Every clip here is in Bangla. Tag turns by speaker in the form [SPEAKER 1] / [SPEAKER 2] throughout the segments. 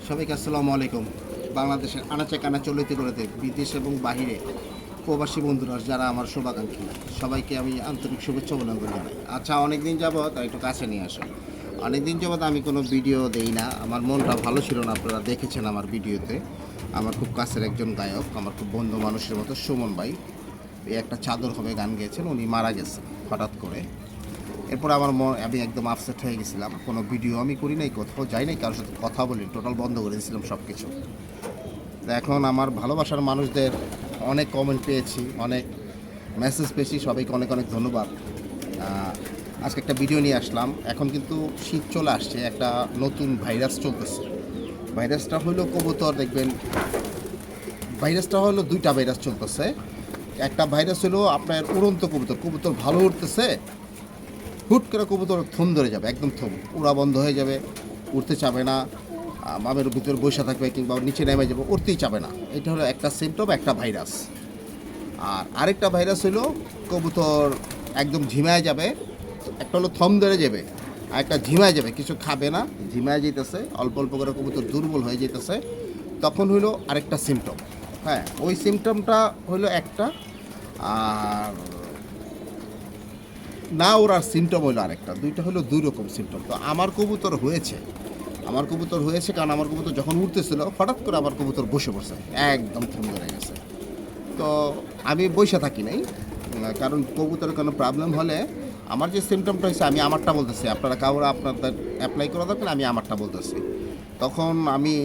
[SPEAKER 1] সবাইকে আসসালামু আলাইকুম। বাংলাদেশের আনাচে কানাচে লইতে গড়াতে বিদেশ এবং বাহিরে প্রবাসী বন্ধুরা যারা আমার শুভাকাঙ্ক্ষী, সবাইকে আমি আন্তরিক শুভেচ্ছা অভিনন্দন জানাই। আচ্ছা, অনেক দিন যাবৎ একটু কাছে নিয়ে আসো। অনেক দিন যাবৎ আমি কোনো ভিডিও দেই না, আমার মনটা ভালো ছিল না। আপনারা দেখেছেন আমার ভিডিওতে। আমার খুব কাছের একজন গায়ক, আমার খুব বন্ধু মানুষের মতো সুমন ভাই, এই একটা চাদর হবে গান গেয়েছেন, উনি মারা গেছেন হঠাৎ করে। এরপর আমি একদম আপসেট হয়ে গেছিলাম। কোনো ভিডিও আমি করি নাই, কোথাও যাই নাই, কারোর সাথে কথা বলি, টোটাল বন্ধ করে দিয়েছিলাম সব কিছু। তো এখন আমার ভালোবাসার মানুষদের অনেক কমেন্ট পেয়েছি, অনেক মেসেজ পেয়েছি, সবাইকে অনেক অনেক ধন্যবাদ। আজকে একটা ভিডিও নিয়ে আসলাম। এখন কিন্তু শীত চলে আসছে, একটা নতুন ভাইরাস চলতেছে। ভাইরাসটা হলো কবুতর, দেখবেন ভাইরাসটা হলো দুইটা ভাইরাস চলতেছে। একটা ভাইরাস হলো আপনার উড়ন্ত কবুতর, কবুতর ভালো উঠতেছে, হুট করে কবুতর থম ধরে যাবে, একদম থম, উড়া বন্ধ হয়ে যাবে, উঠতে চাবে না, বামের ভিতরে বসে থাকবে কিংবা নিচে নেমে যাবে, উঠতেই চাবে না। এটা হলো একটা সিমটম, একটা ভাইরাস। আর আরেকটা ভাইরাস হলো কবুতর একদম ঝিমায় যাবে, একটা হলো থম ধরে যাবে, আর একটা ঝিমায় যাবে, কিছু খাবে না, ঝিমায় যেতেছে, অল্প অল্প করে কবুতর দুর্বল হয়ে যেতেছে। তখন হইলো আরেকটা সিমটম। হ্যাঁ, ওই সিমটমটা হলো একটা। আর না, ওর সিমটম হলো আরেকটা, দুইটা হলো দুই রকম সিমটম। তো আমার কবুতর হয়েছে কারণ আমার কবুতর যখন উঠতেছিল হঠাৎ করে আমার কবুতর বসে পড়ছে, একদম থম ধরে গেছে। তো আমি বসে থাকি নাই, কারণ কবুতরের কোনো প্রবলেম হলে আমার যে সিমটমটা হয়েছে আমি আমারটা বলতেছি, আপনারা কাউরা আপনাদের অ্যাপ্লাই করা দরকার, আমি আমারটা বলতেছি। তখন আমি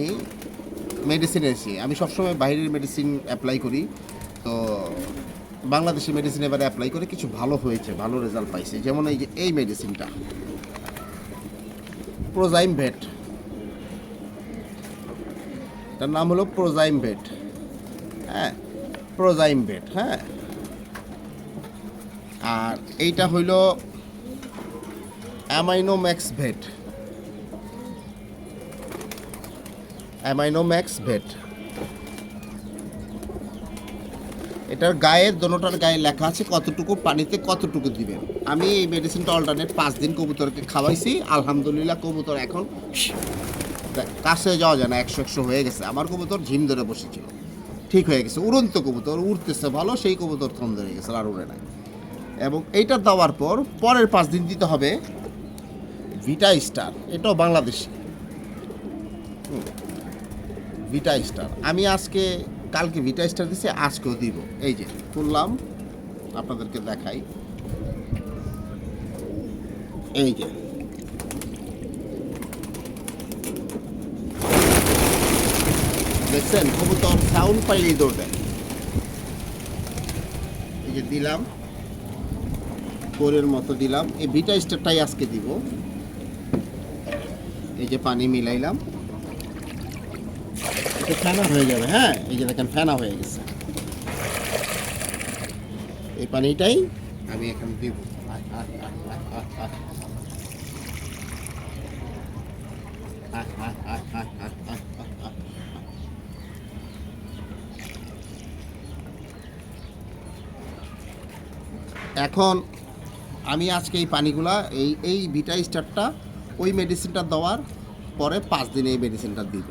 [SPEAKER 1] মেডিসিন এসেছি, আমি সবসময় বাইরের মেডিসিন অ্যাপ্লাই করি। তো বাংলাদেশি মেডিসিন এবারে অ্যাপ্লাই করে কিছু ভালো হয়েছে, ভালো রেজাল্ট পাইছে। যেমন এই যে এই মেডিসিনটা প্রোজাইম ভেট, তার নাম হলো প্রোজাইম ভেট। হ্যাঁ, প্রোজাইম ভেট। হ্যাঁ, আর এইটা হইল অ্যামাইনোম্যাক্স ভেট, অ্যামাইনোম্যাক্স ভেট। এটার গায়ে, দোনোটার গায়ে লেখা আছে কতটুকু পানিতে কতটুকু দিবেন। আমি এই মেডিসিনটা অল্টারনেট 5 দিন কবুতরকে খাওয়াইছি, আলহামদুলিল্লাহ কবুতর এখন কাছে যাওয়া যায় না, 100 হয়ে গেছে। আমার কবুতর ঝিম ধরে বসেছিল, ঠিক হয়ে গেছে। উড়ন্ত কবুতর উড়তেছে ভালো, সেই কবুতর থম ধরে গেছে, আর উড়ে নাই। এবং এইটা দেওয়ার পর পরের 5 দিন দিতে হবে ভিটা স্টার, এটাও বাংলাদেশি ভিটা স্টার। আমি কালকে ভিটা স্টার দিছি, আজকেও দিব। এই যে তুললাম, আপনাদেরকে দেখাই। এই যে দেখছেন, কবুতর সাউন্ড পাইলেই দৌড় দেয়। এই যে দিলাম, কোরের মতো দিলাম। এই ভিটা স্টারটাই আজকে দিব। এই যে পানি মিলাইলাম, এটা ফেনা হয়ে যাবে। হ্যাঁ, এই যে দেখেন ফেনা হয়ে গেছে। এই পানিটাই আমি এখানে দিব। এখন আমি আজকে এই পানিগুলা, এই ভিটা স্টারটা ওই মেডিসিনটা দেওয়ার পরে 5 দিনে এই মেডিসিনটা দিব।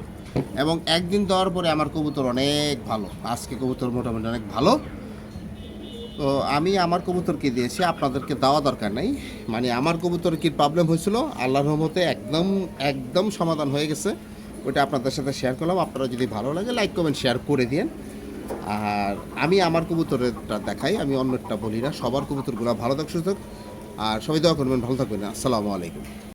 [SPEAKER 1] এবং একদিন দেওয়ার পরে আমার কবুতর অনেক ভালো, আজকে কবুতর মোটামুটি অনেক ভালো। তো আমি আমার কবুতরকে দিয়েছি, আপনাদেরকে দেওয়া দরকার নেই। মানে আমার কবুতর কি প্রবলেম হয়েছিল, আল্লাহর রহমতে একদম একদম সমাধান হয়ে গেছে। ওইটা আপনাদের সাথে শেয়ার করলাম। আপনারা যদি ভালো লাগে লাইক কমেন্ট শেয়ার করে দিন। আর আমি আমার কবুতরেরটা দেখাই, আমি অন্যটা বলি না। সবার কবুতরগুলো ভালো থাক, সুস্থ থাক। আর সবাই দোয়া করবেন, ভালো থাকবেন। আসসালামু আলাইকুম।